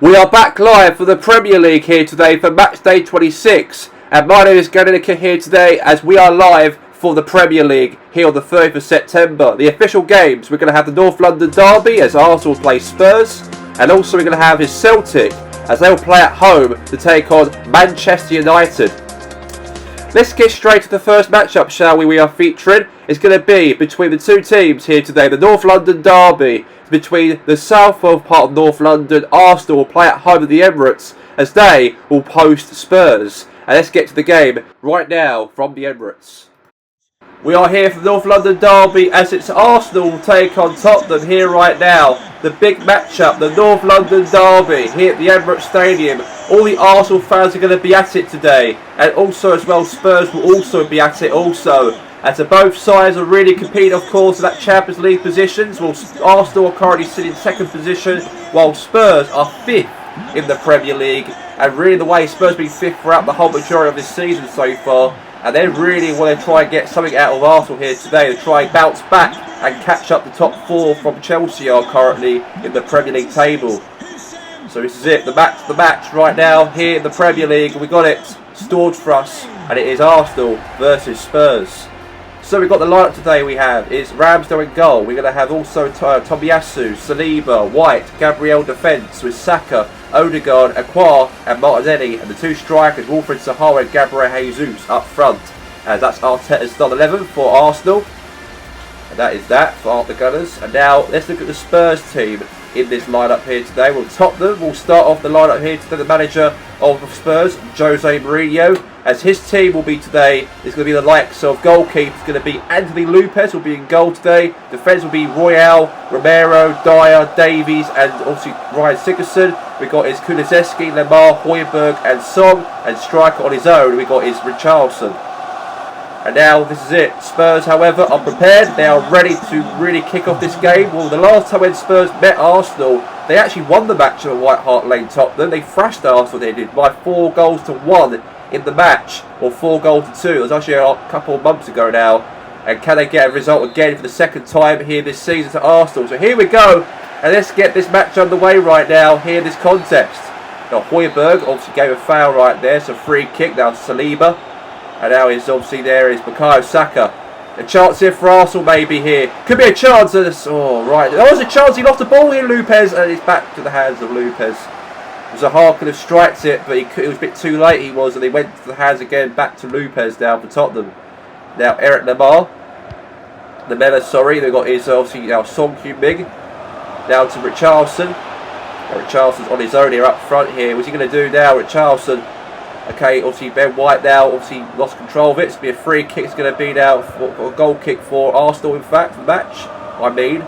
We are back live for the Premier League here today for Matchday 26, and my name is Ganika here today as we are live for the Premier League here on the 30th of September. The official games, we're going to have the North London Derby as Arsenal play Spurs, and also we're going to have his Celtic as they will play at home to take on Manchester United. Let's get straight to the first matchup, shall we? We are featuring. It's going to be between the two teams here today, the North London Derby. Between the south part of North London, Arsenal will play at home at the Emirates as they will host Spurs. And let's get to the game right now from the Emirates. We are here for the North London Derby as it's Arsenal will take on Tottenham here right now. The big matchup, the North London Derby here at the Emirates Stadium. All the Arsenal fans are going to be at it today. And also as well, Spurs will also be at it also. As both sides are really competing, of course, in that Champions League positions. Well, Arsenal are currently sitting in second position, while Spurs are fifth in the Premier League. And really the way Spurs have been fifth throughout the whole majority of this season so far. And they really want to try and get something out of Arsenal here today. To try and bounce back and catch up the top four from Chelsea are currently in the Premier League table. So this is it, the match right now here in the Premier League. We got it stored for us, and it is Arsenal versus Spurs. So we've got the lineup today. We have is Ramsdale in goal. We're going to have also Tomiyasu, Saliba, White, Gabriel defence with Saka, Odegaard, Aqua and Martinelli, and the two strikers Wilfred Zaha and Gabriel Jesus up front. As that's Arteta's start 11 for Arsenal. And that is that for the Gunners. And now let's look at the Spurs team in this lineup here today. We'll top them. We'll start off the lineup here today. The manager of Spurs, Jose Mourinho, as his team will be today, is going to be the likes of goalkeeper. It's going to be Anthony Lopez will be in goal today. Defence will be Royale, Romero, Dyer, Davies, and obviously Ryan Sigurdsson. We've got his Kulusevski, Lemar, Højbjerg, and Song. And striker on his own, we've got his Richarlison. And now this is it. Spurs, however, are prepared. They are ready to really kick off this game. Well, the last time when Spurs met Arsenal, they actually won the match at White Hart Lane Tottenham. They thrashed Arsenal, they did, by 4-1 in the match, or 4-2. It was actually a couple of months ago now. And can they get a result again for the second time here this season to Arsenal? So here we go, and let's get this match underway right now here in this context. Now Højbjerg obviously gave a foul right there, so free kick. Now Saliba, and now is obviously there is Bukayo Saka. A chance here for Arsenal maybe here. Could be a chance of this. Oh right, there was a chance. He lost the ball here, Lopez, and it's back to the hands of Lopez. Zaha could have striked it, but it was a bit too late, he was, and he went to the hands again, back to Lopez now for Tottenham. Now Eric Lamela, sorry, they've got his obviously now Son Heung-min, now to Richarlison. Richarlison's on his own here up front here. What's he going to do now, Richarlison? Okay, obviously Ben White now obviously lost control of it. It's going to be a free kick, it's going to be now for a goal kick for Arsenal in fact, the match, I mean.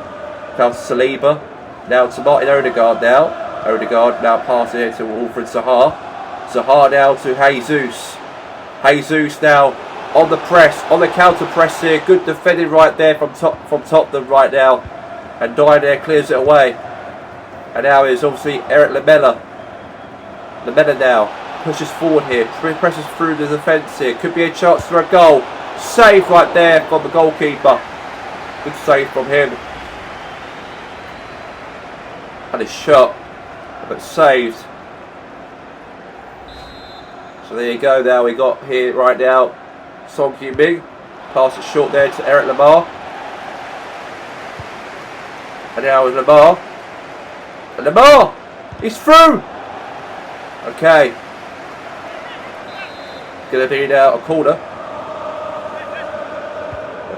Now to Saliba, now to Martin Odegaard now. Odegaard now passing it to Wilfred Zaha. Zaha now to Jesus. Jesus now on the press, on the counter press here. Good defending right there from Tottenham right now. And Dyer there clears it away. And now is obviously Eric Lamela. Lamela now pushes forward here, presses through the defence here. Could be a chance for a goal. Save right there from the goalkeeper. Good save from him. And a shot, but saved. So there you go. Now we got here right now Son Heung-min, pass it short there to Eric Lamar, and now with Lamar, and Lamar, he's through. Okay, gonna be now a corner.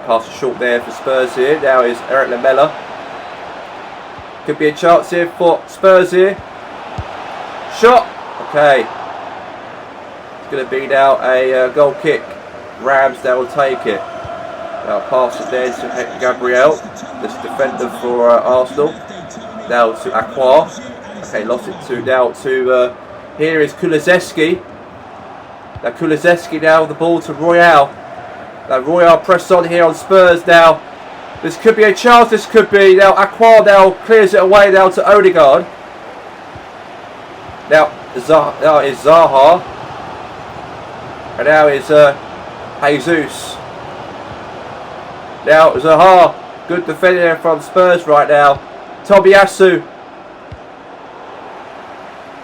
Pass it short there for Spurs here. Now is Eric Lamela. Could be a chance here for Spurs here. Shot. Okay. It's going to be now a goal kick. Ramsdale will take it. Now pass it there to Gabriel, this defender for Arsenal. Now to Aqua. Okay, lost it to now to here is Kulusevski. Now Kulusevski now with the ball to Royale. Now Royale press on here on Spurs now. This could be a chance, this could be. Now Aqua now clears it away now to Odegaard. Now is Zaha. And now is Jesus. Now Zaha. Good defending there from Spurs right now. Tomiyasu.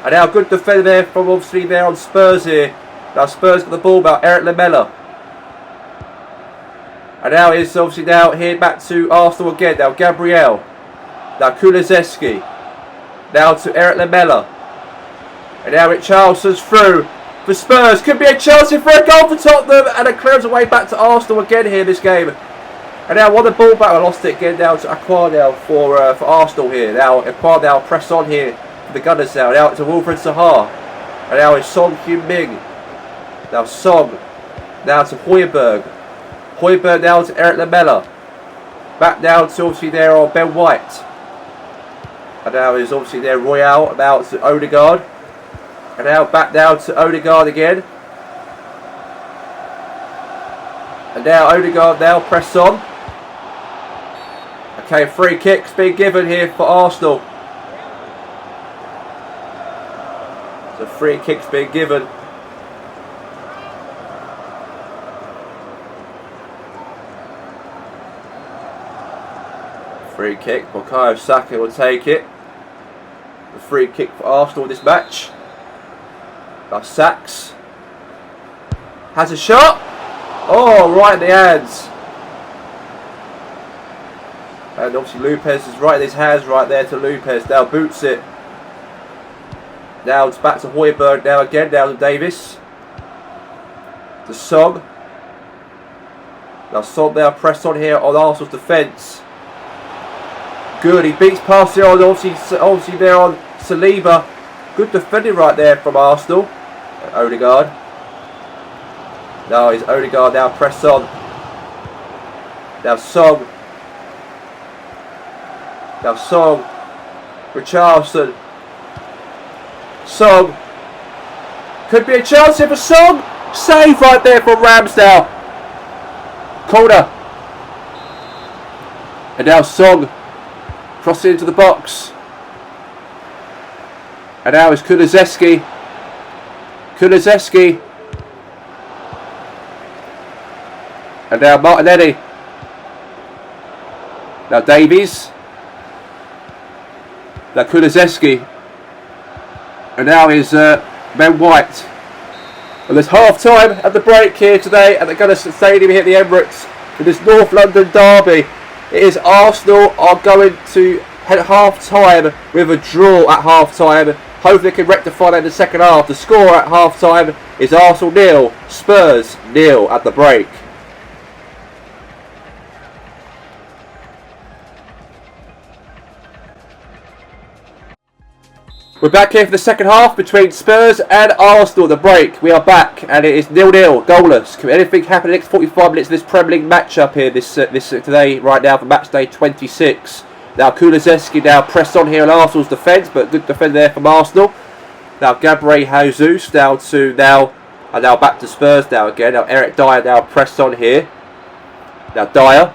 And now good defender there from obviously there on Spurs here. Now Spurs got the ball about Eric Lamela. And now it's obviously now here back to Arsenal again. Now Gabriel. Now Kulusevski. Now to Eric Lamela. And now Richarlison's through for Spurs. Could be a chance for a goal for Tottenham. And it clears away back to Arsenal again here this game. And now won the ball back. I lost it again now to Aqua now for Arsenal here. Now Aqua now press on here for the Gunners now. Now to Wilfred Zaha. And now it's Son Heung-min. Now Son. Now to Højbjerg. Højbjerg now to Eric Lamela. Back now to obviously there on Ben White. And now is obviously there Royale. Now to Odegaard. And now back now to Odegaard again. And now Odegaard now press on. Okay, free kick's being given here for Arsenal. So free kick's being given. Free kick, Bukayo Saka will take it. The free kick for Arsenal in this match. Now Sachs has a shot. Oh, right in the hands. And obviously Lopez is right in his hands right there to Lopez. Now boots it. Now it's back to Højbjerg now again. Down to Davis. To Son. Now Son now pressed on here on Arsenal's defence. Good, he beats past there on obviously there on Saliba. Good defending right there from Arsenal. Odegaard. Now is Odegaard now press on. Now Son. Now Son. Richarlison. Son. Could be a chance here for Son. Save right there from Ramsdale. Corner. And now Son. Crossing into the box. And now is Kulusevski. Kulusevski. And now Martinelli. Now Davies. Now Kulusevski. And now is Ben White. And there's half time at the break here today at the Gunners Stadium here at the Emirates for this North London derby. It is Arsenal are going to head at half time with a draw at half time. Hopefully they can rectify that in the second half. The score at half time is Arsenal 0, Spurs 0 at the break. We're back here for the second half between Spurs and Arsenal at the break. We are back and it is 0-0, goalless. Can anything happen in the next 45 minutes of this Premier League match-up here this today, right now for Matchday 26. Now Kulusevski now pressed on here on Arsenal's defence, but good defender there from Arsenal. Now Gabriel Jesus now back to Spurs now again. Now Eric Dyer now pressed on here. Now Dyer.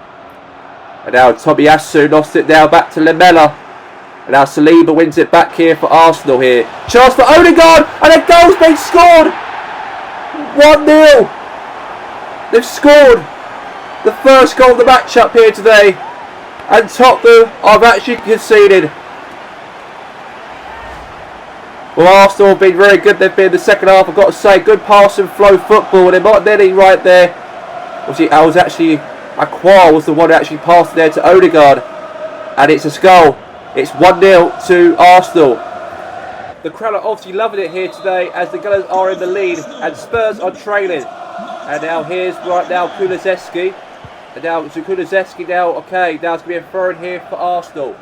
And now Tomiyasu lost it now back to Lamela. And now Saliba wins it back here for Arsenal here. Chance for Odegaard, and a goal's been scored! 1-0! They've scored the first goal of the match up here today. And Tottenham have actually conceded. Well, Arsenal have been very good. They've been in the second half, I've got to say. Good pass and flow football. And Martinelli right there. Aqua was the one who actually passed there to Odegaard. And it's a goal. It's 1-0 to Arsenal. The crowd are obviously loving it here today as the Gunners are in the lead and Spurs are trailing. And now here's right now Kulusevski. And now to Kulusevski now, okay, now it's going to be a throw in here for Arsenal.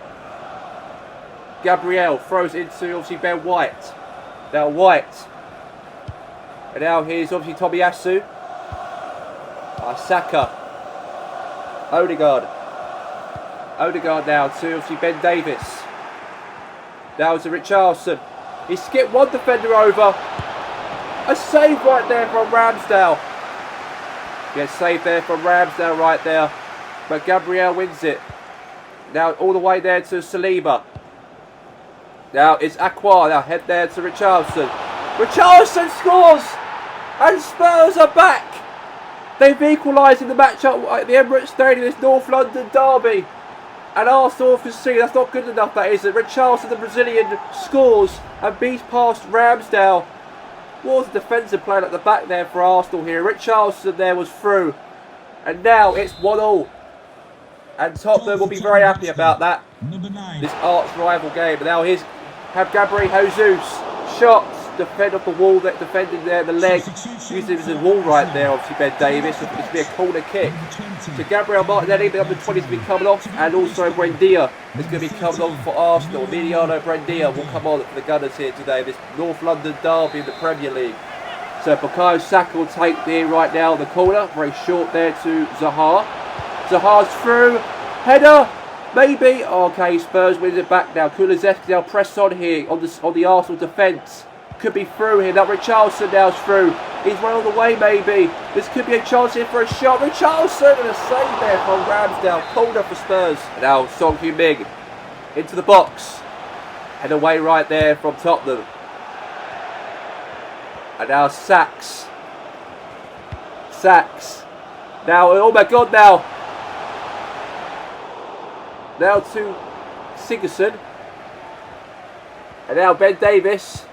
Gabriel throws into obviously Ben White. Now White. And now here's obviously Tomiyasu. Saka. Odegaard. Odegaard now to obviously Ben Davis. Now to Richarlison. He skipped one defender over. A save right there from Ramsdale. Yeah, save there from Ramsdale right there. But Gabriel wins it. Now all the way there to Saliba. Now it's Aqua. Now head there to Richarlison. Richarlison scores! And Spurs are back! They've equalised in the match up at the Emirates Stadium, this North London derby. And Arsenal can see that's not good enough, that isn't. Richarlison, the Brazilian, scores and beats past Ramsdale. What was the defensive player at the back there for Arsenal here? Richarlison there was through. And now it's 1-1. And Tottenham will be very happy about that. This arch rival game. And now here's Gabriel Jesus. Shots. Defend off the wall, that defending there, the leg. Using it as a wall right there, obviously Ben Davis. It's going to be a corner kick. So Gabriel Martinelli, the under 20 is going to be coming off. And also Buendia is going to be coming on for Arsenal. Emiliano Buendia will come on for the Gunners here today. This North London derby in the Premier League. So Bukayo Saka will take there right now the corner. Very short there to Zaha. Zaha's through. Header. Maybe. Okay, Spurs wins it back now. Kulusevski now press on here on the Arsenal defence. Could be through here. Now Richarlison now's through. He's run all the way maybe. This could be a chance here for a shot. Richarlison and a save there from Ramsdale. Corner for Spurs. Now Son Heung-min into the box. Head away right there from Tottenham. And now Sachs. Now, oh my God, now. Now to Sigurdsson. And now Ben Davis.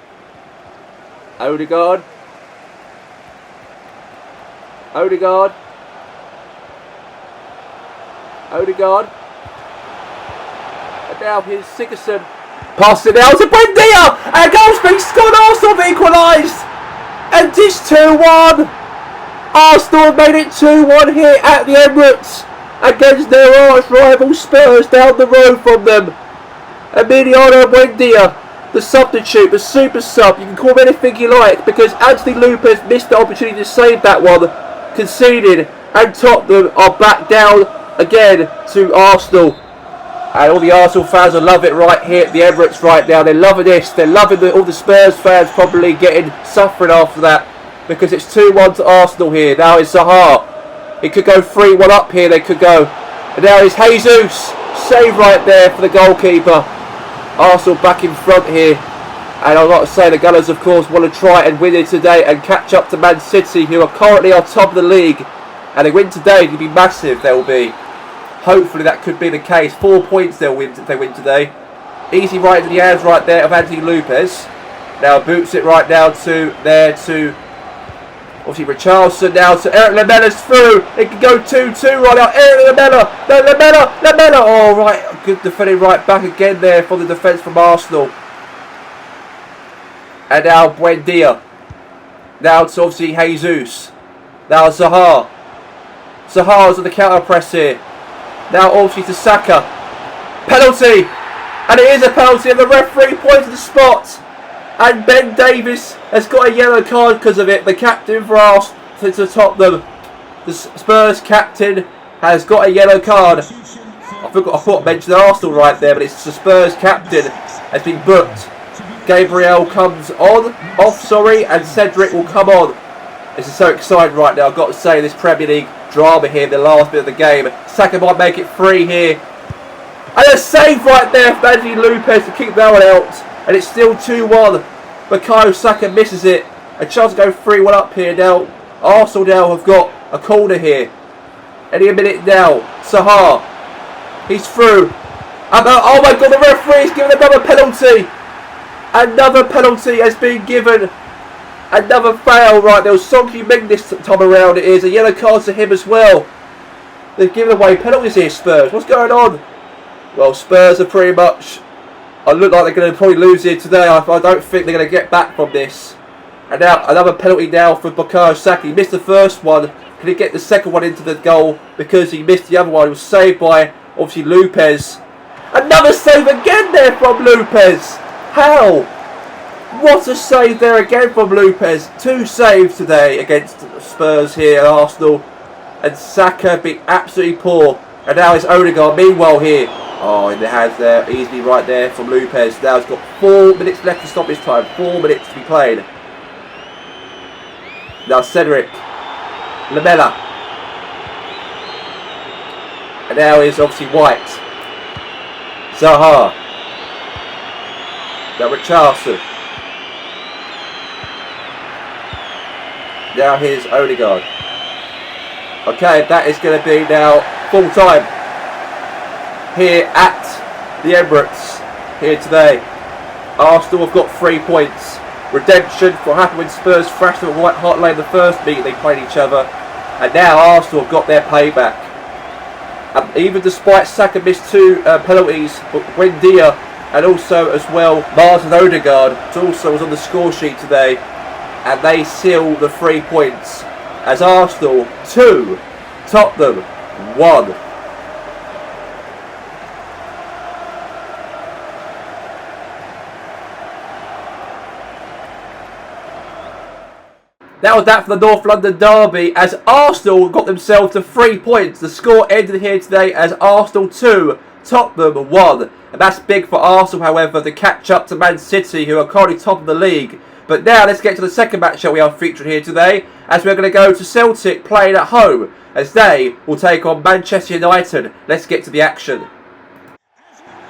Odegaard. And now here's Sigurdsson. Pass it now to Buendia. And a goal's been scored. Arsenal have equalised. And it's 2-1. Arsenal have made it 2-1 here at the Emirates against their arch rival Spurs down the road from them. Emiliano Buendia, the substitute, the super sub, you can call him anything you like, because Anthony Lopez missed the opportunity to save that one, conceded, and Tottenham are back down again to Arsenal. And all the Arsenal fans will love it right here at the Emirates right now. They're loving this. They're loving all the Spurs fans probably suffering after that, because it's 2-1 to Arsenal here. Now it's Zaha. It could go 3-1 up here. They could go. And now it's Jesus. Save right there for the goalkeeper. Arsenal back in front here. And I've got to say, the Gunners, of course, want to try and win it today and catch up to Man City, who are currently on top of the league. And they win today, it'll be massive. They will be. Hopefully that could be the case. 4 points they'll win if they win today. Easy right into the hands right there of Anthony Lopez. Now boots it right down to obviously Richarlison now to Eric Lamella's through. It can go 2-2 right now. Eric Lamella. Oh right, good defending right back again there for the defence from Arsenal. And now Buendia. Now it's obviously Jesus. Now Zaha. Zaha's on the counter press here. Now obviously to Saka. Penalty! And it is a penalty, and the referee points to the spot. And Ben Davis has got a yellow card because of it. The captain for Arsenal to Tottenham. The Spurs captain has got a yellow card. I thought I mentioned Arsenal right there, but it's the Spurs captain has been booked. Gabriel comes off, and Cedric will come on. This is so exciting right now. I've got to say, this Premier League drama here, the last bit of the game. Saka might make it 3 here. And a save right there for Anthony Lopez to kick that one out. And it's still 2-1. Bukayo Saka misses it. A chance to go 3-1 up here now. Arsenal now have got a corner here. Any minute now. Zaha. He's through. Oh my God, the referee's given another penalty. Another penalty has been given. Another foul right there. Son Heung-min this time around it is. A yellow card to him as well. They've given away penalties here, Spurs. What's going on? Well, Spurs are pretty much... I look like they're going to probably lose here today. I don't think they're going to get back from this. And now another penalty now for Bukayo Saka. He missed the first one. Can he get the second one into the goal? Because he missed the other one. It was saved by, obviously, Lopez. Another save again there from Lopez. How? What a save there again from Lopez. 2 saves today against Spurs here at Arsenal. And Saka being absolutely poor. And now it's Odegaard. Meanwhile here. Oh, in the hands there. Easily right there from Lopez. Now he's got 4 minutes left to stop his time. 4 minutes to be played. Now Cedric. Lamella. And now is obviously White. Zaha. Now Richarlison. Now here's Odegaard. Okay, that is going to be now full time. here at the Emirates here today. Arsenal have got 3 points. Redemption for what happened when Spurs thrashed them at White Hart Lane the first meeting they played each other. And now Arsenal have got their payback. And even despite Saka missed 2 penalties, but Wendia and also as well Martin Odegaard also was on the score sheet today. And they seal the 3 points as Arsenal 2, Tottenham 1. That was that for the North London derby as Arsenal got themselves to 3 points. The score ended here today as Arsenal 2, Tottenham 1. And that's big for Arsenal, however, to catch up to Man City, who are currently top of the league. But now let's get to the second match that we are featuring here today, as we're going to go to Celtic playing at home, as they will take on Manchester United. Let's get to the action.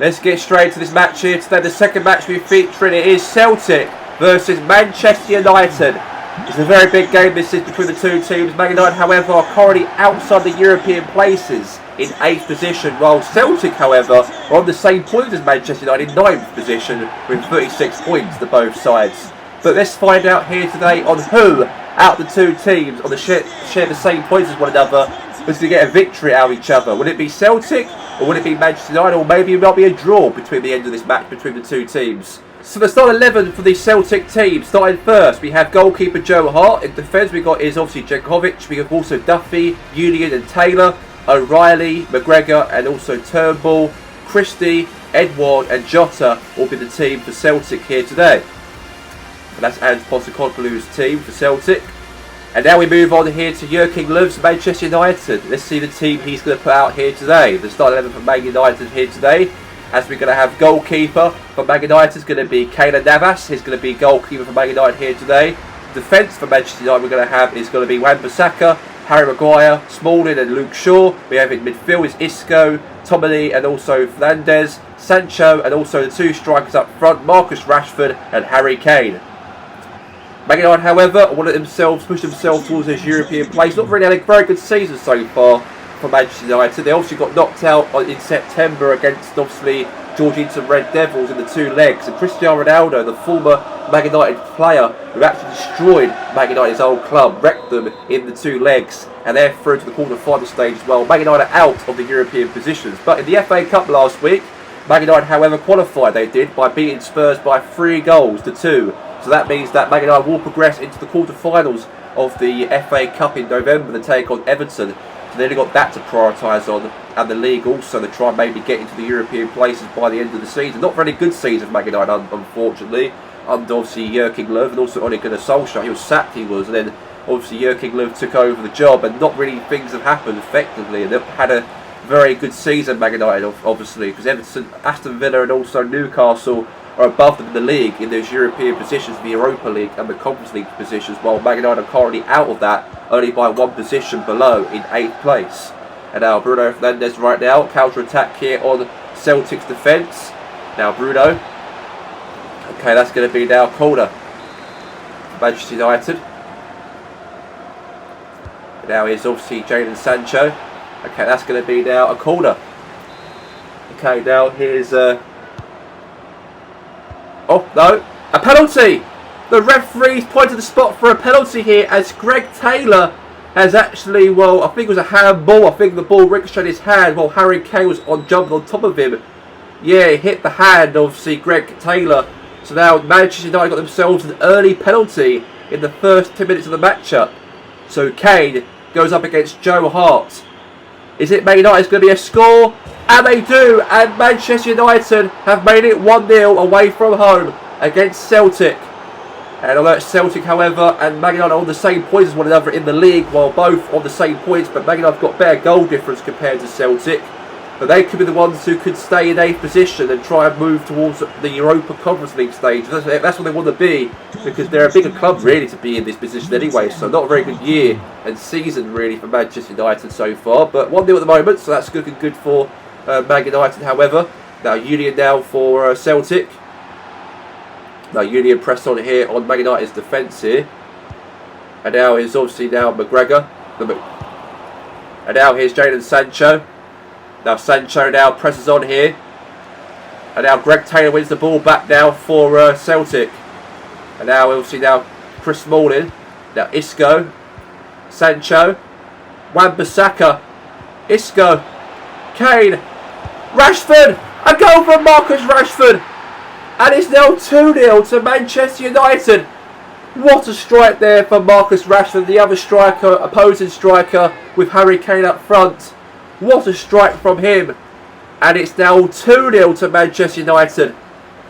Let's get straight to this match here today. The second match we're featuring, it is Celtic versus Manchester United. It's a very big game this is between the two teams. Man United, however, are currently outside the European places in 8th position, while Celtic, however, are on the same point as Manchester United in 9th position with 36 points to both sides. But let's find out here today on who out of the two teams on the share the same points as one another is going to get a victory out of each other. Would it be Celtic or would it be Manchester United, or maybe it might be a draw between the end of this match between the two teams? So the start 11 for the Celtic team. Starting first, we have goalkeeper Joe Hart. In defence, we got is obviously Jankovic. We have also Duffy, Union and Taylor, O'Reilly, McGregor and also Turnbull, Christie, Edward and Jota will be the team for Celtic here today. And that's Ange Postecoglou's team for Celtic. And now we move on here to Joachim Löw's Manchester United. Let's see the team he's going to put out here today. The start 11 for Man United here today. As we're going to have goalkeeper for Man United is going to be Keylor Navas. He's going to be goalkeeper for Man United here today. Defence for Manchester United we're going to have is going to be Wan-Bissaka, Harry Maguire, Smalling and Luke Shaw. We have in midfield is Isco, Tomini and also Fernandes, Sancho and also the 2 strikers up front, Marcus Rashford and Harry Kane. Man United, however, push themselves towards this European place. Not really had a very good season so far for Manchester United. They obviously got knocked out in September against obviously Georgetown Red Devils in the 2 legs, and Cristiano Ronaldo, the former Man United player who actually destroyed Man United's old club, wrecked them in the 2 legs, and they're through to the quarter-final stage as well. Man United are out of the European positions, but in the FA Cup last week, Man United, however, qualified. They did by beating Spurs by 3 goals to 2. So that means that Man United will progress into the quarter-finals of the FA Cup in November to take on Everton. So they've got that to prioritise on, and the league also to try and maybe get into the European places by the end of the season. Not very good season for Man United, unfortunately, under obviously Joachim Löw and also Ole Gunnar Solskjaer. He was sacked, and then obviously Joachim Löw took over the job, and not really things have happened effectively. And they've had a very good season, Man United, obviously, because Everton, Aston Villa and also Newcastle are above them in the league in those European positions, the Europa League and the Conference League positions, while Man United are currently out of that, only by 1 position below in 8th place. And now Bruno Fernandes right now, counter-attack here on Celtic's defence. Now Bruno. Okay, that's going to be now corner. Manchester United. Now here's obviously Jadon Sancho. Okay, that's going to be now a corner. Okay, now here's... Oh, no. A penalty! The referee's pointed the spot for a penalty here as Greg Taylor has actually, well, I think it was a handball. I think the ball ricocheted his hand while Harry Kane was jumping on top of him. Yeah, he hit the hand of, Greg Taylor. So now Manchester United got themselves an early penalty in the first 10 minutes of the matchup. So Kane goes up against Joe Hart. Is it Man United's going to be a score? And they do, and Manchester United have made it 1-0 away from home against Celtic. And although it's Celtic, however, and Man United are on the same points as one another in the league, while both on the same points, but Man United have got better goal difference compared to Celtic. But they could be the ones who could stay in 8th position and try and move towards the Europa Conference League stage. That's what they want to be, because they're a bigger club really to be in this position anyway. So not a very good year and season really for Manchester United so far. But 1-0 at the moment, so that's looking good for Man United, however. Now Union now for Celtic. Now Union press on here on Man United's defence here. And now here's obviously now McGregor. And now here's Jadon Sancho. Now Sancho now presses on here. And now Greg Taylor wins the ball back now for Celtic. And now we'll see now Chris Smalling. Now Isco. Sancho. Wan-Bissaka. Isco. Kane. Rashford. A goal from Marcus Rashford. And it's now 2-0 to Manchester United. What a strike there for Marcus Rashford, the other striker, opposing striker, with Harry Kane up front. What a strike from him. And it's now 2-0 to Manchester United.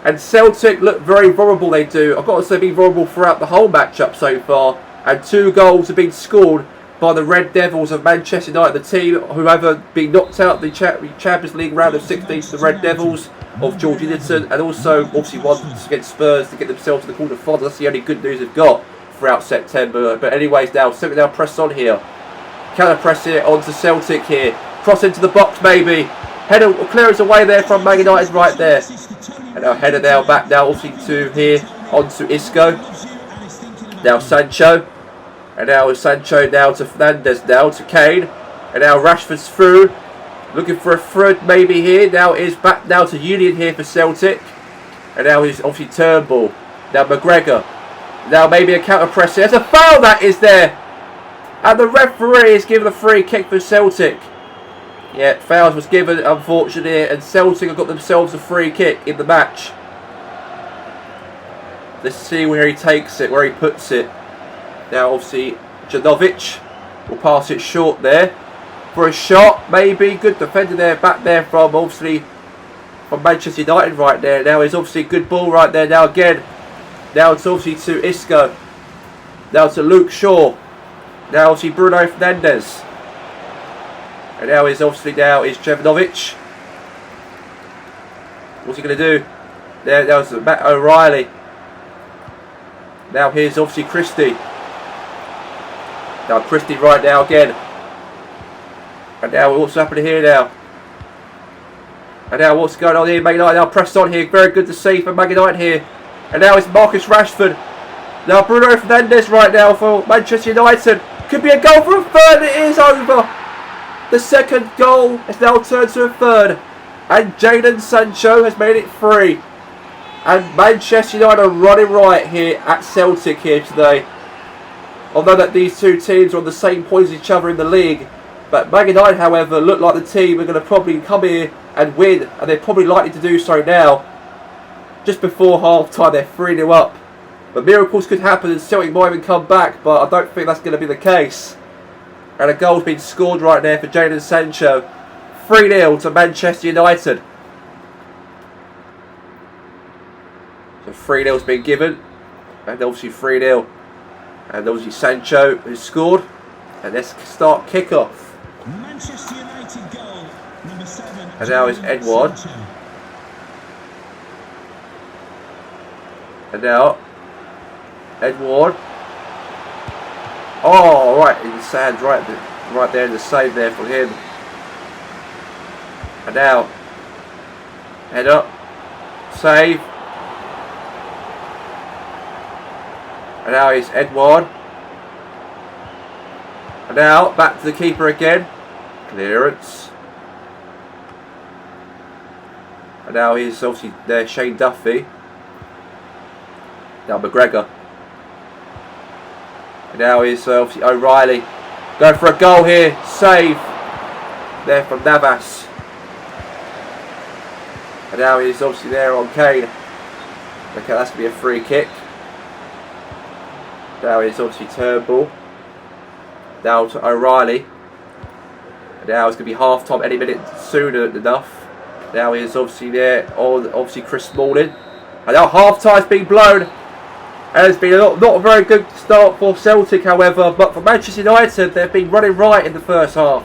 And Celtic look very vulnerable, they do. I've got to say, been vulnerable throughout the whole matchup so far. And 2 goals have been scored by the Red Devils of Manchester United, the team who have been knocked out the Champions League round of 16 to the Red Devils of George Edinson, and also obviously won against Spurs to get themselves to the quarter-finals. That's the only good news they've got throughout September. But anyways, now Celtic now press on here. Counter press here onto Celtic here. Cross into the box maybe. Header clearance away there from Man United right there. And now header now back now obviously to here onto Isco. Now Sancho. And now Sancho now to Fernandes now to Kane. And now Rashford's through. Looking for a thread maybe here. Now is back now to Union here for Celtic. And now he's obviously Turnbull. Now McGregor. Now maybe a counter press. There's a foul that is there. And the referee is given a free kick for Celtic. Yeah, fouls was given unfortunately. And Celtic have got themselves a free kick in the match. Let's see where he takes it, where he puts it. Now obviously Janovic will pass it short there. For a shot, maybe. Good defender there, back there from obviously from Manchester United right there. Now it's obviously a good ball right there. Now again, now it's obviously to Isco. Now to Luke Shaw. Now obviously Bruno Fernandes. And now is obviously now is Jovanovic. What's he going to do? There was Matt O'Reilly. Now here's obviously Christie. Now Christie right now again. And now what's happening here now? And now what's going on here? Man United now pressed on here. Very good to see for Man United here. And now it's Marcus Rashford. Now Bruno Fernandes right now for Manchester United. Could be a goal for a third. It is over. The second goal has now turned to a third. And Jadon Sancho has made it 3. And Manchester United are running right here at Celtic here today. Although that these two teams are on the same points as each other in the league. But Man United, however, look like the team are going to probably come here and win. And they're probably likely to do so now. Just before half-time, they're 3-0 up. But miracles could happen and Celtic might even come back. But I don't think that's going to be the case. And a goal's been scored right there for Jadon Sancho. 3-0 to Manchester United. So 3-0's been given. And obviously 3-0. And obviously Sancho has scored. And let's start kick-off. Manchester United goal, number 7. And now it's Edward. And now Edward. Oh, right in the sand, right there in the save there for him. And now head up, save. And now it's Edward. And now back to the keeper again. Clearance. And now he's obviously there, Shane Duffy. Now McGregor. And now he's obviously O'Reilly. Going for a goal here. Save. There from Navas. And now he's obviously there on Kane. Okay, that's going to be a free kick. Now he's obviously Turnbull. Now to O'Reilly. And now it's going to be half time any minute sooner enough. Now he's obviously there on obviously Chris Smalling. And now half time's been blown. And it's been not a very good start for Celtic, however. But for Manchester United, they've been running right in the first half.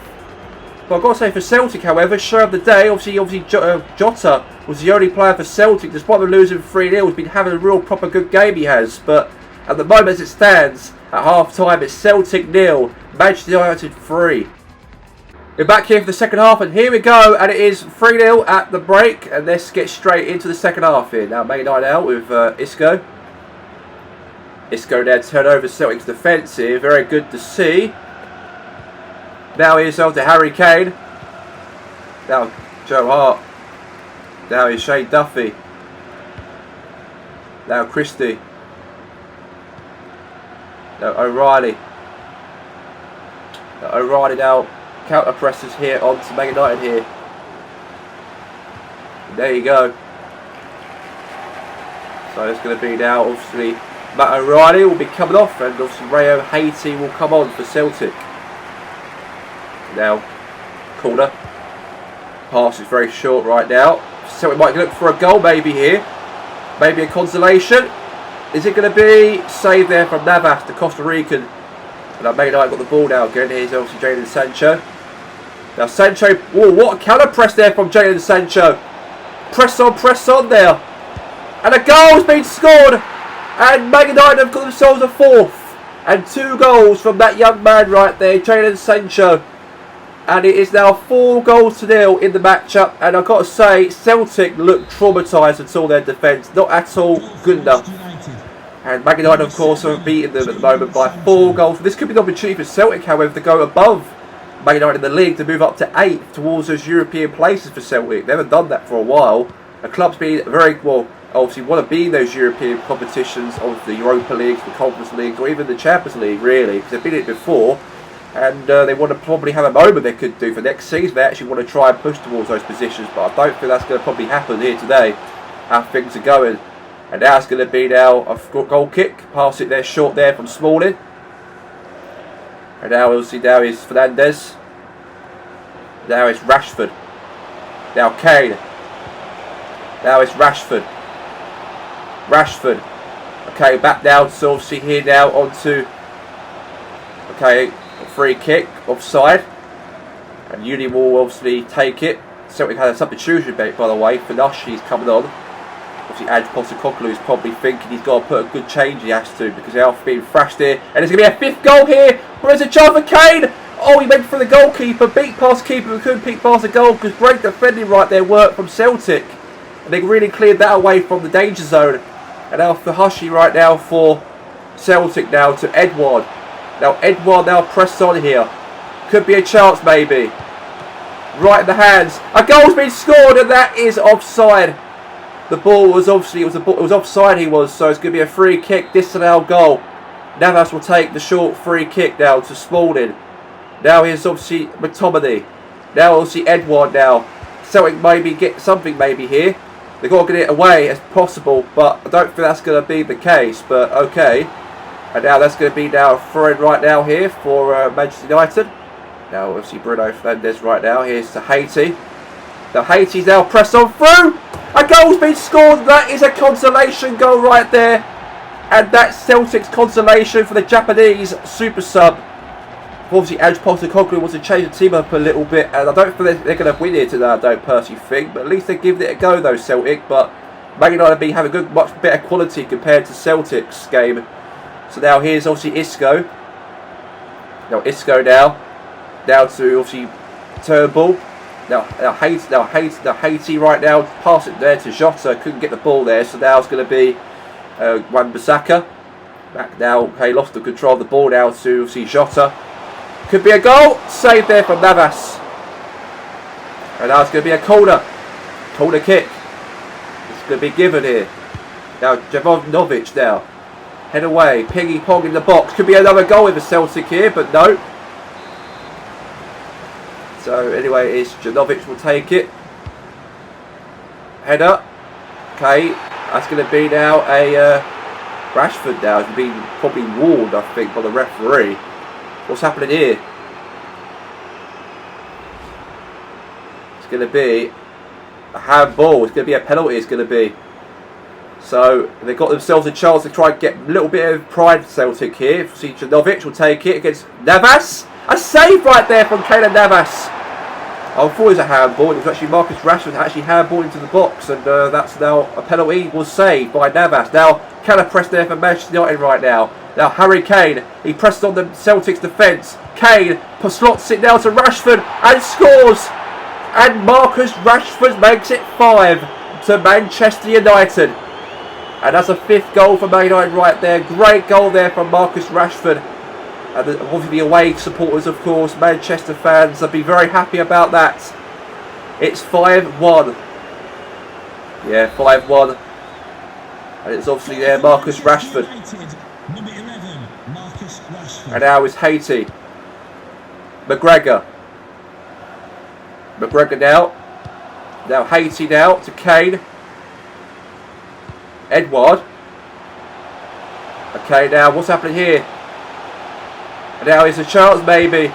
But I've got to say for Celtic, however, show of the day, obviously Jota was the only player for Celtic, despite them losing 3-0. He's been having a real proper good game, he has. But at the moment as it stands, at half time, it's Celtic 0, Manchester United 3. We're back here for the second half, and here we go, and it is 3-0 at the break, and let's get straight into the second half here. Now, Man United out with Isco. Isco now turn over Celtic's defence here, very good to see. Now here's on to Harry Kane. Now Joe Hart. Now is Shane Duffy. Now Christie. Now O'Reilly. Now O'Reilly now counter presses here onto Man United here. And there you go. So it's going to be now obviously Matt O'Reilly will be coming off, and obviously Rio Haiti will come on for Celtic. Now corner. Pass is very short right now. Celtic might look for a goal maybe here. Maybe a consolation. Is it going to be saved there from Navas, the Costa Rican? And I may not got the ball now again. Here's obviously Jadon Sancho. Now Sancho, whoa, what a counter press there from Jadon Sancho. Press on there. And a goal has been scored. And Man United have got themselves a fourth. And 2 goals from that young man right there, Jadon Sancho. And it is now 4-0 in the matchup. And I've got to say, Celtic look traumatised until their defence. Not at all good enough. And Man United, of course, are beating them at the moment by 4 goals. This could be an opportunity for Celtic, however, to go above Man United in the league, to move up to 8th towards those European places for Celtic. They haven't done that for a while. The club's been very, well, obviously want to be in those European competitions of the Europa Leagues, the Conference Leagues, or even the Champions League, really, because they've been in it before. And they want to probably have a moment they could do for next season. They actually want to try and push towards those positions, but I don't think that's going to probably happen here today, how things are going. And now it's going to be now a goal kick. Pass it there short there from Smalling. And now we'll see, now is Fernandes. Now it's Rashford. Now Kane. Now it's Rashford. Rashford. Okay, back down. So obviously here now onto. Okay, free kick offside. And Uni will obviously take it. Celtic had a substitution, by the way. Finashi's coming on. Obviously, Ange Postecoglou is probably thinking he's got to put a good change. He has to, because they're being thrashed here. And there's going to be a 5th goal here. Where's a chance for Kane? Oh, he went for the goalkeeper. Beat past keeper, but couldn't beat past the goal, because great defending right there worked from Celtic. And they really cleared that away from the danger zone. And now for Hushy right now for Celtic now to Edouard. Now Edouard now pressed on here. Could be a chance maybe. Right in the hands. A goal's been scored, and that is offside. The ball was obviously, it was offside he was, so it's going to be a free kick, disallowed goal. Navas will take the short free kick now to Smalling. Now here's obviously McTominay. Now obviously Edouard now. Celtic maybe get something maybe here. They've got to get it away as possible, but I don't think that's going to be the case, but okay. And now that's going to be now thrown right now here for Manchester United. Now obviously Bruno Fernandes right now. Here's to Haiti. Now Haiti's now pressed on through. A goal's been scored. That is a consolation goal right there. And that's Celtic's consolation for the Japanese super sub. Obviously Ange Postecoglou wants to change the team up a little bit, and I don't think they're going to win here today, I don't personally think, but at least they're giving it a go though, Celtic. But Man United have a good, much better quality compared to Celtic's game. So now here's obviously Isco. Now Isco now to obviously Turnbull. Now Haiti right now, pass it there to Jota, couldn't get the ball there, so now it's going to be Wan-Bissaka. Back now, okay, lost the control of the ball now to obviously Jota. Could be a goal, saved there from Navas. And now it's going to be a corner kick. It's going to be given here. Now Jovanovic now, head away, piggy pong in the box. Could be another goal with the Celtic here, but no. So anyway, it's Jovanovic will take it. Header. Okay, that's going to be now a Rashford now. Has been probably warned, I think, by the referee. What's happening here? It's going to be a handball. It's going to be a penalty. It's going to be. So they've got themselves a chance to try and get a little bit of pride. Celtic here. See, Jovanovic will take it against Navas. A save right there from Keylor Navas. I thought it was a handball. It was actually Marcus Rashford actually handballed into the box, and that's now a penalty was saved by Navas. Now can a press there for Manchester United right now. Now Harry Kane, he pressed on the Celtics defence. Kane slots it now to Rashford and scores. And Marcus Rashford makes it 5 to Manchester United. And that's a 5th goal for Man United right there. Great goal there from Marcus Rashford. And obviously the away supporters, of course, Manchester fans, will be very happy about that. It's 5-1. Yeah, 5-1. And it's obviously there, Marcus Rashford. Number 11, Marcus Rashford. And now it's Haiti. McGregor now. Now Haiti now to Kane. Edward. Okay, now what's happening here? And now it's a chance maybe.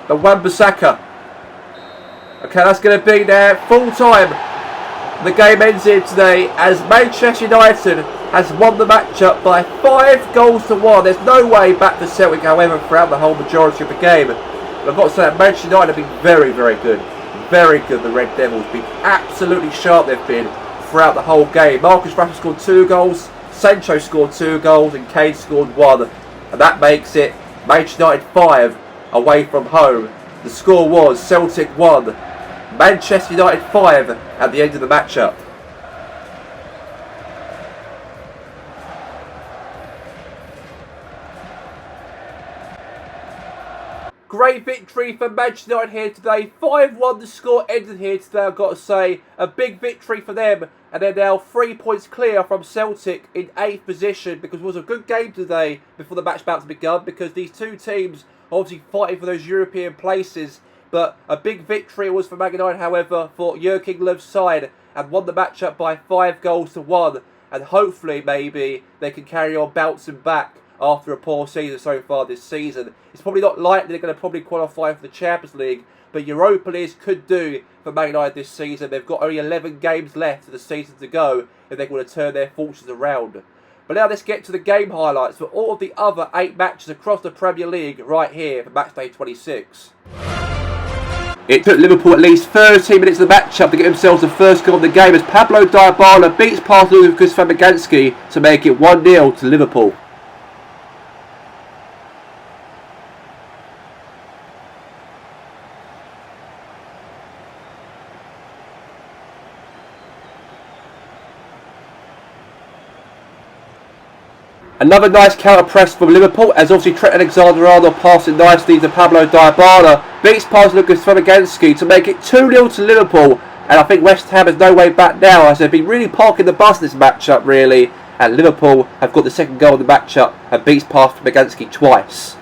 The Wan-Bissaka. Okay, that's going to be there full time. The game ends here today as Manchester United has won the matchup by 5-1. There's no way back for Celtic, however, throughout the whole majority of the game. But I've got to say that Manchester United have been very, very good. Very good, the Red Devils. Been absolutely sharp they've been throughout the whole game. Marcus Rashford scored 2 goals. Sancho scored 2 goals and Kane scored 1. And that makes it Manchester United 5 away from home. The score was Celtic 1. Manchester United 5 at the end of the matchup. Great victory for Manchester United here today. 5-1 the score ended here today, I've got to say. A big victory for them. And they're now 3 points clear from Celtic in 8th position, because it was a good game today before the match about to begin, because these two teams are obviously fighting for those European places. But a big victory was for Man United, however, for Jurgen Löw's side, and won the matchup by 5-1. And hopefully, maybe, they can carry on bouncing back after a poor season so far this season. It's probably not likely they're going to probably qualify for the Champions League, but Europa League could do for Man United this season. They've got only 11 games left of the season to go if they want to turn their fortunes around. But now let's get to the game highlights for all of the other 8 matches across the Premier League right here for Matchday 26. It took Liverpool at least 13 minutes of the matchup to get themselves the first goal of the game as Pablo Dybala beats past Lucas Fabianski to make it 1-0 to Liverpool. Another nice counter press from Liverpool as obviously Trent Alexander-Arnold passing nicely to Pablo Dybala, beats past Lucas Fabianski to make it 2-0 to Liverpool. And I think West Ham has no way back now as they've been really parking the bus this matchup really. And Liverpool have got the second goal of the matchup and beats past Fabianski twice.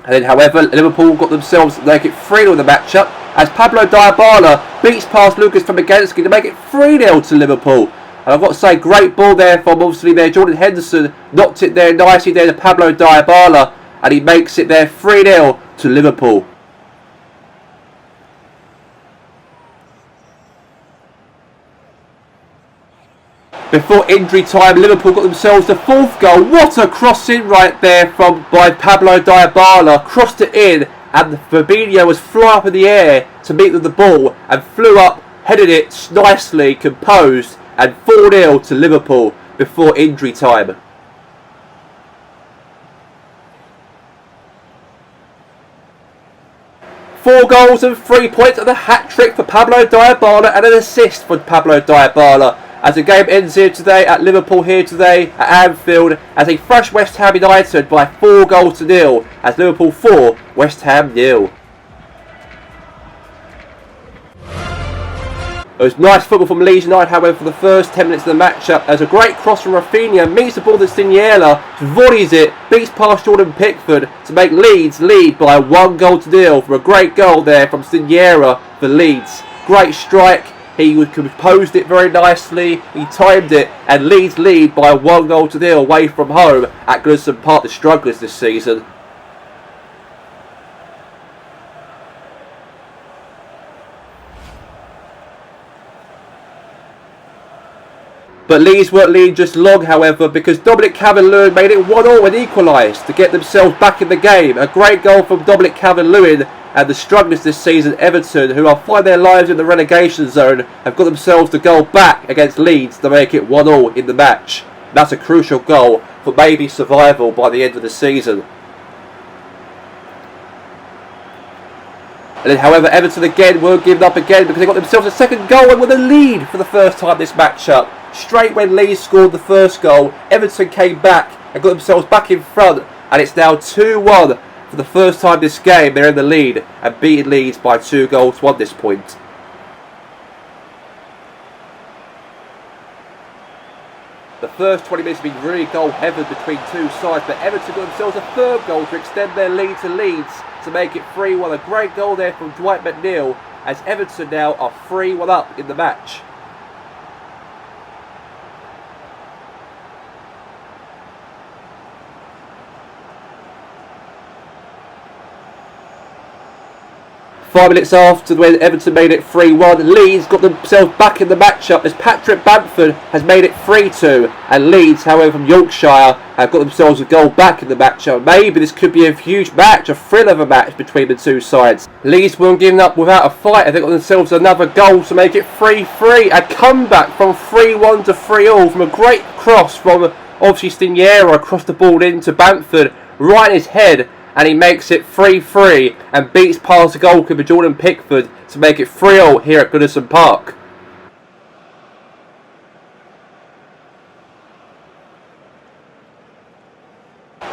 And then however Liverpool got themselves to make it 3-0 in the matchup as Pablo Dybala beats past Lucas Fabianski to make it 3-0 to Liverpool. And I've got to say, great ball there from obviously there. Jordan Henderson knocked it there nicely there to Pablo Dybala. And he makes it there 3-0 to Liverpool. Before injury time, Liverpool got themselves the 4th goal. What a crossing right there by Pablo Dybala. Crossed it in and Fabinho was flying up in the air to meet with the ball. And flew up, headed it nicely, composed. And 4-0 to Liverpool before injury time. Four goals and 3 points and a hat-trick for Pablo Dybala and an assist for Pablo Dybala. As the game ends here today at Liverpool here today at Anfield as a fresh West Ham United by 4-0 as Liverpool 4, West Ham 0. It was nice football from Leeds United, however, for the first 10 minutes of the matchup as a great cross from Rafinha meets the ball to Siniela, volleys it, beats past Jordan Pickford to make Leeds lead by 1-0 from a great goal there from Siniela for Leeds. Great strike, he composed it very nicely, he timed it, and Leeds lead by 1-0 away from home at Goodison Park, the strugglers this season. But Leeds weren't leading just long, however, because Dominic Calvert-Lewin made it 1-1 and equalised to get themselves back in the game. A great goal from Dominic Calvert-Lewin, and the strugglers this season, Everton, who are finding their lives in the relegation zone, have got themselves the goal back against Leeds to make it 1-1 in the match. That's a crucial goal for maybe survival by the end of the season. And then, however, Everton again weren't giving up again because they got themselves a second goal and were the lead for the first time this matchup. Straight when Leeds scored the first goal, Everton came back and got themselves back in front, and it's now 2-1 For the first time this game, they're in the lead and beating Leeds by 2-1 at this point. The first 20 minutes have been really goal-heavy between two sides, but Everton got themselves a third goal to extend their lead to Leeds to make it 3-1. A great goal there from Dwight McNeil, as Everton now are 3-1 up in the match. 5 minutes after when Everton made it 3-1, Leeds got themselves back in the matchup as Patrick Bamford has made it 3-2, and Leeds, however, from Yorkshire have got themselves a goal back in the matchup. Maybe this could be a huge match, a thrill of a match between the two sides. Leeds weren't giving up without a fight, and they got themselves another goal to make it 3-3. A comeback from 3-1 to 3-all from a great cross from obviously Stiniera across the ball into Bamford, right in his head. And he makes it 3-3 and beats past the goalkeeper Jordan Pickford to make it 3-0 here at Goodison Park.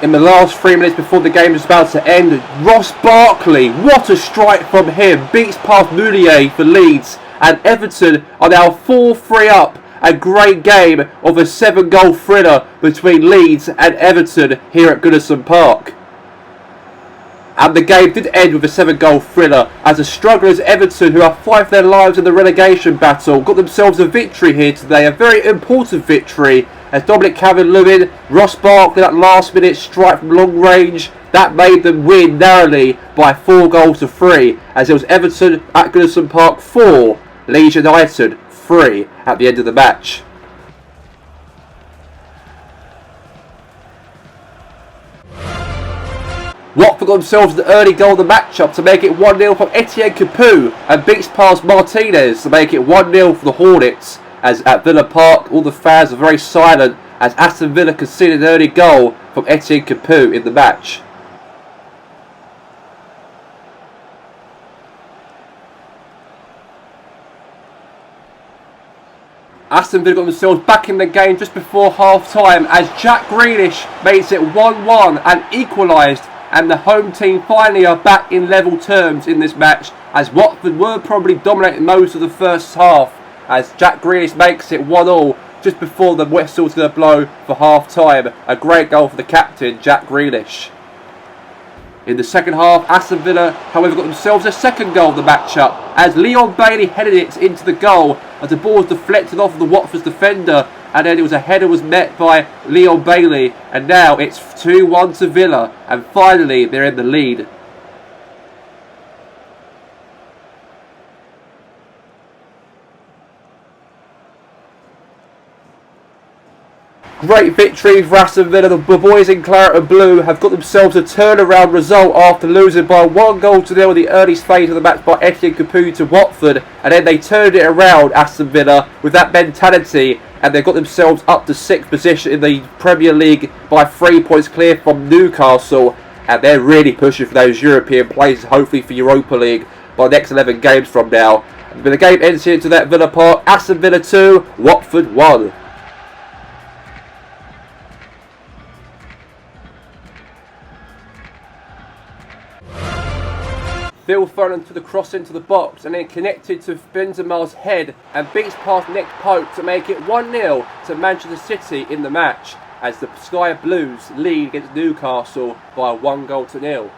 In the last 3 minutes before the game is about to end, Ross Barkley, what a strike from him, beats past Mounier for Leeds, and Everton are now 4-3 up. A great game of a 7-goal thriller between Leeds and Everton here at Goodison Park. And the game did end with a 7-goal thriller as the strugglers Everton, who are fighting for their lives in the relegation battle, got themselves a victory here today. A very important victory as Dominic Calvert-Lewin, Ross Barkley, that last minute strike from long range, that made them win narrowly by 4-3, as it was Everton at Goodison Park 4, Leeds United 3 at the end of the match. Watford got themselves the early goal of the matchup to make it 1-0 from Etienne Capoue and beats past Martinez to make it 1-0 for the Hornets, as at Villa Park all the fans are very silent as Aston Villa conceded an early goal from Etienne Capoue in the match. Aston Villa got themselves back in the game just before half-time as Jack Grealish makes it 1-1 and equalised, and the home team finally are back in level terms in this match, as Watford were probably dominating most of the first half, as Jack Grealish makes it 1-1 just before the whistle's going to blow for half-time. A great goal for the captain, Jack Grealish. In the second half, Aston Villa, however, got themselves a second goal of the matchup as Leon Bailey headed it into the goal as the ball was deflected off of the Watford's defender, and then it was a header was met by Leon Bailey, and now it's 2-1 to Villa, and finally they're in the lead. Great victory for Aston Villa. The boys in claret and blue have got themselves a turnaround result after losing by 1-0 in the early phase of the match by Etienne Capoue to Watford, and then they turned it around, Aston Villa, with that mentality, and they've got themselves up to 6th position in the Premier League by 3 points clear from Newcastle, and they're really pushing for those European places, hopefully for Europa League by the next 11 games from now. But the game ends here to that Villa Park. Aston Villa 2, Watford 1. Phil Foden to the cross into the box and then connected to Benzema's head and beats past Nick Pope to make it 1-0 to Manchester City in the match, as the Sky Blues lead against Newcastle by 1-0.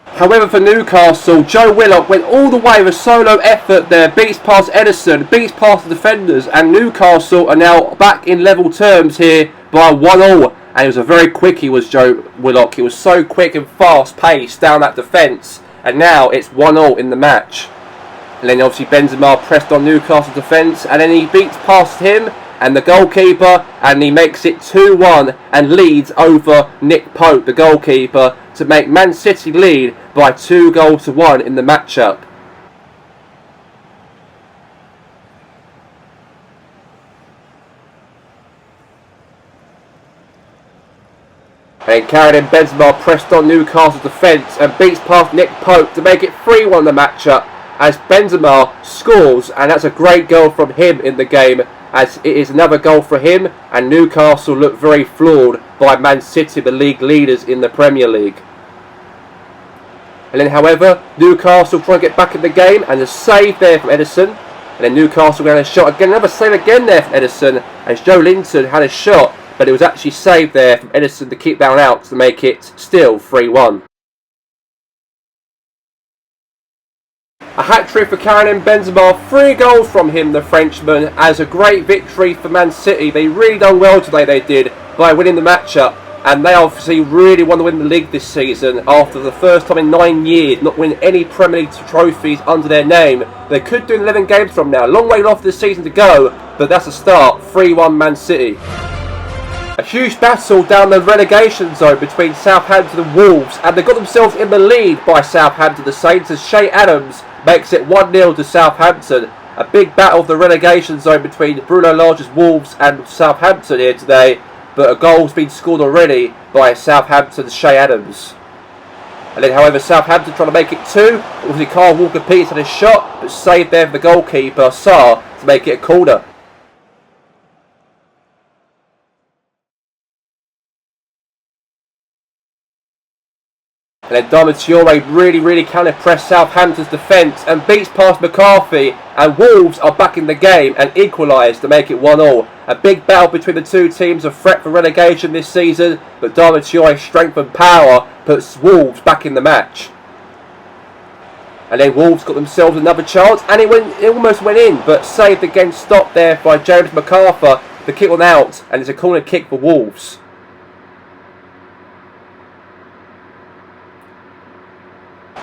However, for Newcastle, Joe Willock went all the way with a solo effort there, beats past Edison, beats past the defenders, and Newcastle are now back in level terms here by 1-1. And it was a very quick, he was Joe Willock. He was so quick and fast paced down that defence, and now it's 1-0 in the match. And then obviously Benzema pressed on Newcastle defence, and then he beats past him and the goalkeeper, and he makes it 2-1 and leads over Nick Pope, the goalkeeper, to make Man City lead by 2-1 in the matchup. And Karim Benzema pressed on Newcastle's defence and beats past Nick Pope to make it 3-1 the matchup. as Benzema scores, and that's a great goal from him in the game, as it is another goal for him, and Newcastle look very flawed by Man City, the league leaders in the Premier League. And then, however, Newcastle try to get back in the game, and a save there from Ederson. And then Newcastle got a shot again, another save again there from Ederson, as Joe Linton had a shot, but it was actually saved there from Ederson to keep that one out to make it still 3-1. A hat-trick for Karim Benzema, 3 goals from him, the Frenchman, as a great victory for Man City. They really done well today, they did, by winning the matchup. And they obviously really want to win the league this season after the first time in 9 years not winning any Premier League trophies under their name. They could do 11 games from now. Long way off this season to go, but that's a start. 3-1 Man City. A huge battle down the relegation zone between Southampton and Wolves, and they got themselves in the lead by Southampton, the Saints, as Shea Adams makes it 1-0 to Southampton. A big battle of the relegation zone between Bruno Lage's Wolves and Southampton here today. But a goal's been scored already by Southampton's Shea Adams. And then, however, Southampton trying to make it 2. Obviously, Kyle Walker-Peters had a shot, but saved there for the goalkeeper, Sarr, to make it a corner. And then Diamond really counter-pressed Southampton's defence and beats past McCarthy, and Wolves are back in the game and equalise to make it 1-1. A big battle between the two teams, a threat for relegation this season, but Diamond strength and power puts Wolves back in the match. And then Wolves got themselves another chance, and it almost went in, but saved again, stopped there by James McArthur. The kick went out, and it's a corner kick for Wolves.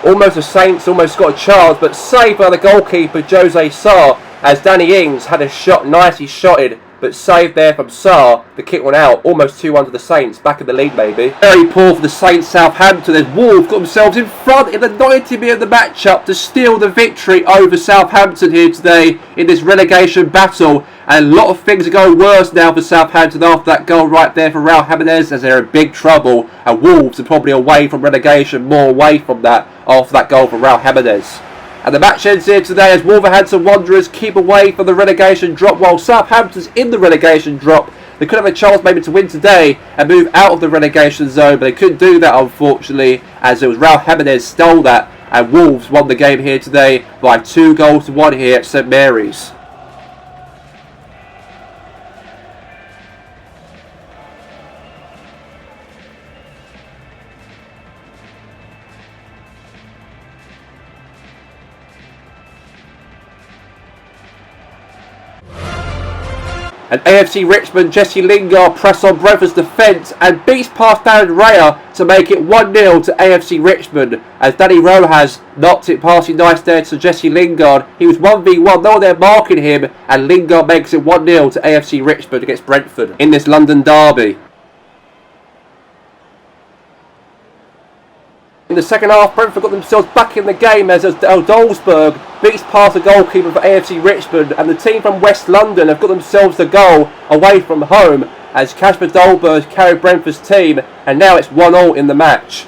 Almost the Saints almost got a chance, but saved by the goalkeeper Jose Sarr, as Danny Ings had a shot, nicely shotted, but saved there from Sarr. The kick went out, almost 2-1 to the Saints, back in the lead maybe. Very poor for the Saints. Southampton, as Wolves got themselves in front in the 90th minute of the matchup to steal the victory over Southampton here today in this relegation battle. And a lot of things are going worse now for Southampton after that goal right there for Raul Jimenez, as they're in big trouble. And Wolves are probably away from relegation, more away from that after that goal for Raul Jimenez. And the match ends here today as Wolverhampton Wanderers keep away from the relegation drop, while Southampton's in the relegation drop. They could have a chance maybe to win today and move out of the relegation zone, but they couldn't do that unfortunately, as it was Raul Jimenez stole that, and Wolves won the game here today by 2-1 here at St Mary's. And AFC Richmond, Jesse Lingard press on Brentford's defence and beats past Darren Raya to make it 1-0 to AFC Richmond, as Danny Rojas knocked it passing nice there to Jesse Lingard. He was 1v1, no one there marking him, and Lingard makes it 1-0 to AFC Richmond against Brentford in this London derby. In the second half, Brentford got themselves back in the game as Dolsberg beats past the goalkeeper for AFC Richmond, and the team from West London have got themselves the goal away from home as Kasper Dolberg carried Brentford's team, and now it's 1-1 in the match.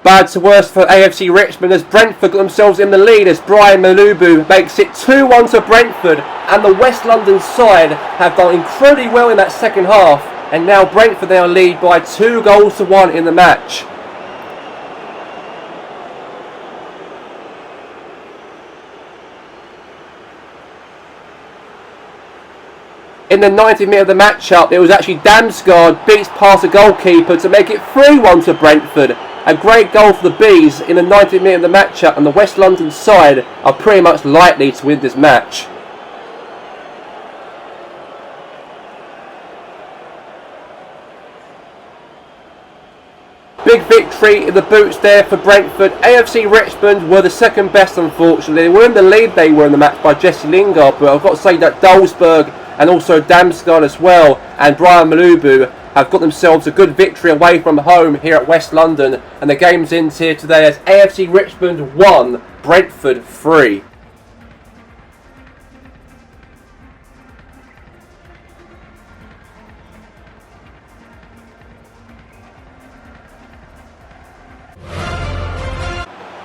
Bad to worse for AFC Richmond as Brentford got themselves in the lead as Brian Malubu makes it 2-1 to Brentford, and the West London side have done incredibly well in that second half, and now Brentford now lead by 2-1 in the match. In the 90th minute of the matchup, it was actually Damsgaard beats past the goalkeeper to make it 3-1 to Brentford. A great goal for the Bees in the 90th minute of the matchup, and the West London side are pretty much likely to win this match. Big victory in the boots there for Brentford. AFC Richmond were the second best, unfortunately. They were in the lead, they were in the match by Jesse Lingard, but I've got to say that Dolsberg and also Damsgaard as well and Brian Malubu have got themselves a good victory away from home here at West London, and the game's ends here today as AFC Richmond 1, Brentford 3.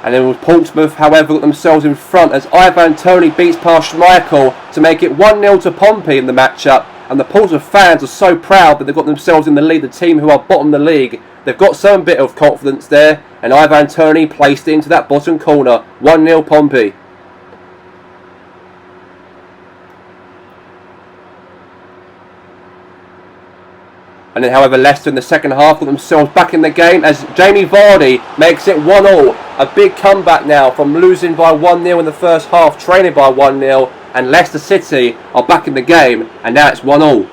And then with Portsmouth, however, got themselves in front as Ivan Toney beats past Schmeichel to make it 1-0 to Pompey in the matchup. And the Portsmouth fans are so proud that they've got themselves in the lead, the team who are bottom of the league. They've got some bit of confidence there, and Ivan Toney placed it into that bottom corner. 1-0 Pompey. And then, however, Leicester in the second half got themselves back in the game as Jamie Vardy makes it 1-1. A big comeback now from losing by 1-0 in the first half, trailing by 1-0. And Leicester City are back in the game, and now it's 1-1.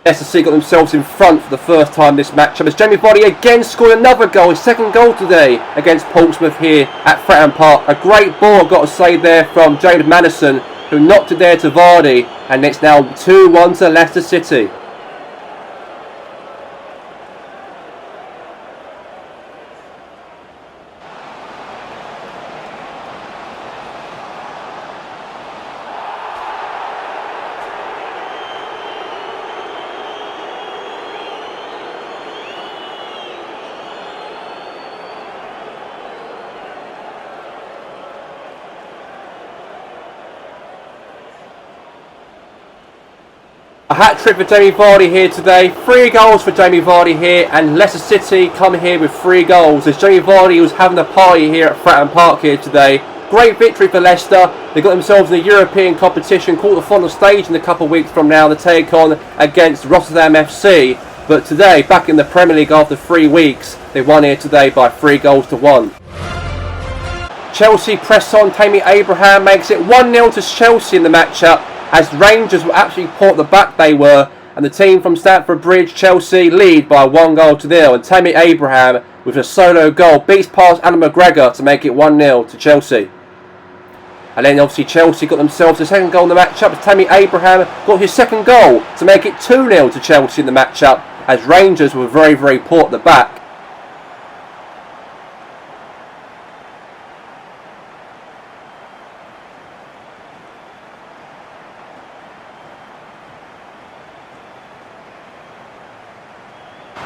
Leicester City got themselves in front for the first time this matchup as Jamie Vardy again scored another goal, his second goal today against Portsmouth here at Fratton Park. A great ball, I've got to say, there from James Madison, who knocked it there to Vardy, and it's now 2-1 to Leicester City. A hat-trick for Jamie Vardy here today. 3 goals for Jamie Vardy here, and Leicester City come here with 3 goals as Jamie Vardy was having a party here at Fratton Park here today. Great victory for Leicester. They got themselves in the European competition, quarter-final stage in a couple of weeks from now to take on against Rotterdam FC. But today, back in the Premier League after 3 weeks, they won here today by 3-1. Chelsea press on. Tammy Abraham makes it 1-0 to Chelsea in the matchup, as Rangers were absolutely poor at the back they were, and the team from Stamford Bridge, Chelsea, lead by 1-0. And Tammy Abraham, with a solo goal, beats past Alan McGregor to make it 1-0 to Chelsea. And then obviously Chelsea got themselves a second goal in the matchup as Tammy Abraham got his second goal to make it 2-0 to Chelsea in the matchup, as Rangers were very, very poor at the back.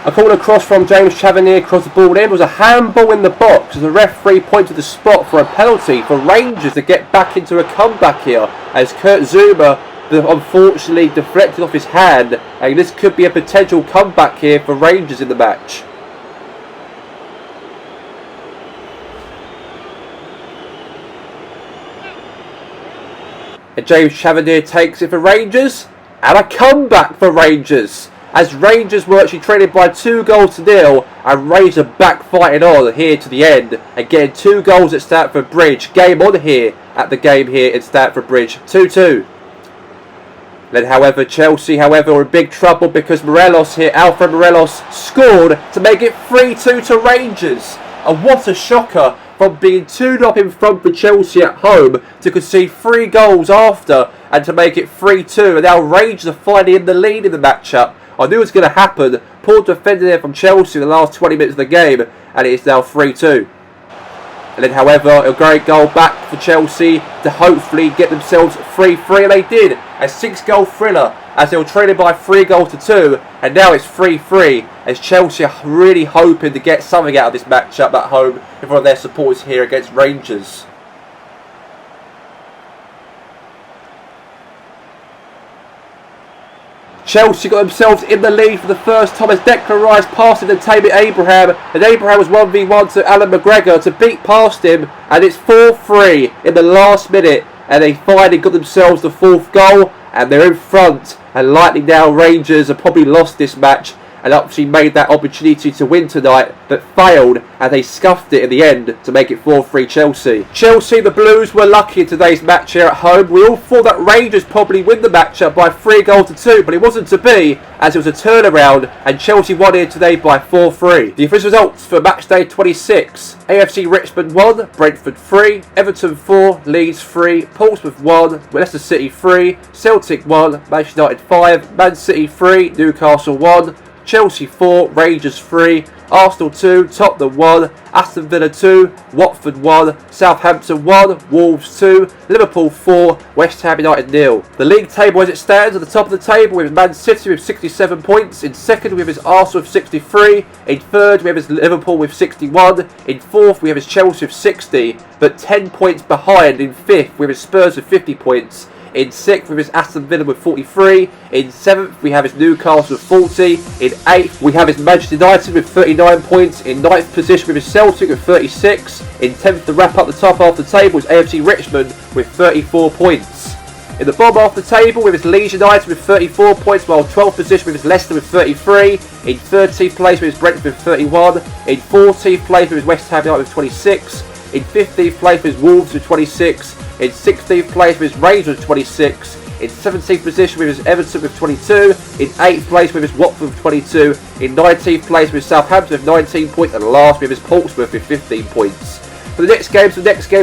A corner cross from James Chavanier across the ball in. It was a handball in the box as the referee pointed the spot for a penalty for Rangers to get back into a comeback here, as Kurt Zuma unfortunately deflected off his hand, and this could be a potential comeback here for Rangers in the match. And James Chavanier takes it for Rangers, and a comeback for Rangers, as Rangers were actually trailing by 2-0, and Rangers are back fighting on here to the end. Again, 2 goals at Stamford Bridge. Game on here at the game here at Stamford Bridge. 2-2. Then, however, Chelsea, were in big trouble because Morelos here, Alfred Morelos, scored to make it 3-2 to Rangers. And what a shocker, from being 2-0 in front for Chelsea at home to concede 3 goals after and to make it 3-2. And now Rangers are finally in the lead in the matchup. I knew it was going to happen. Poor defending there from Chelsea in the last 20 minutes of the game, and it is now 3-2. And then, however, a great goal back for Chelsea to hopefully get themselves 3-3, and they did. A 6-goal thriller as they were trailing by 3-2, and now it's 3-3 as Chelsea are really hoping to get something out of this matchup at home in front of their supporters here against Rangers. Chelsea got themselves in the lead for the first time as Declan Rice passed it to Tammy Abraham, and Abraham was 1v1 to Alan McGregor to beat past him, and it's 4-3 in the last minute, and they finally got themselves the 4th goal, and they're in front, and likely now Rangers have probably lost this match and obviously made that opportunity to win tonight, but failed, and they scuffed it in the end to make it 4-3 Chelsea. Chelsea, the Blues, were lucky in today's match here at home. We all thought that Rangers probably win the matchup by 3-2, but it wasn't to be, as it was a turnaround, and Chelsea won here today by 4-3. The official results for Matchday 26. AFC Richmond 1, Brentford 3, Everton 4, Leeds 3, Portsmouth 1, Leicester City 3, Celtic 1, Manchester United 5, Man City 3, Newcastle 1, Chelsea 4, Rangers 3, Arsenal 2, Tottenham 1, Aston Villa 2, Watford 1, Southampton 1, Wolves 2, Liverpool 4, West Ham United 0. The league table as it stands, at the top of the table we have Man City with 67 points, in second we have his Arsenal with 63, in third we have his Liverpool with 61, in fourth we have his Chelsea with 60, but 10 points behind in fifth we have his Spurs with 50 points. In 6th, we have his Aston Villa with 43. In 7th, we have his Newcastle with 40. In 8th, we have his Manchester United with 39 points. In 9th position, we have his Celtic with 36. In 10th, to wrap up the top half of the table, is AFC Richmond with 34 points. In the bottom half of the table, we have his Leeds United with 34 points, while 12th position with his Leicester with 33. In 13th place, with his Brentford with 31. In 14th place, with his West Ham United with 26. In 15th place, with his Wolves with 26. In 16th place with his Rangers with 26. In 17th position with his Everton with 22. In 8th place with his Watford with 22. In 19th place with Southampton with 19 points. And last with his Portsmouth with 15 points. For the next game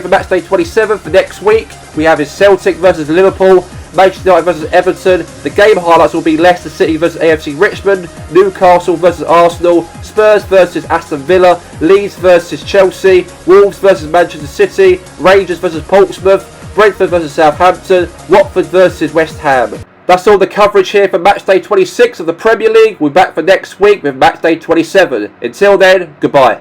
for Matchday 27 for next week, we have his Celtic versus Liverpool, Manchester United versus Everton. The game highlights will be Leicester City versus AFC Richmond, Newcastle versus Arsenal, Spurs versus Aston Villa, Leeds versus Chelsea, Wolves versus Manchester City, Rangers versus Portsmouth, Brentford versus Southampton, Watford versus West Ham. That's all the coverage here for Matchday 26 of the Premier League. We'll be back for next week with Matchday 27. Until then, goodbye.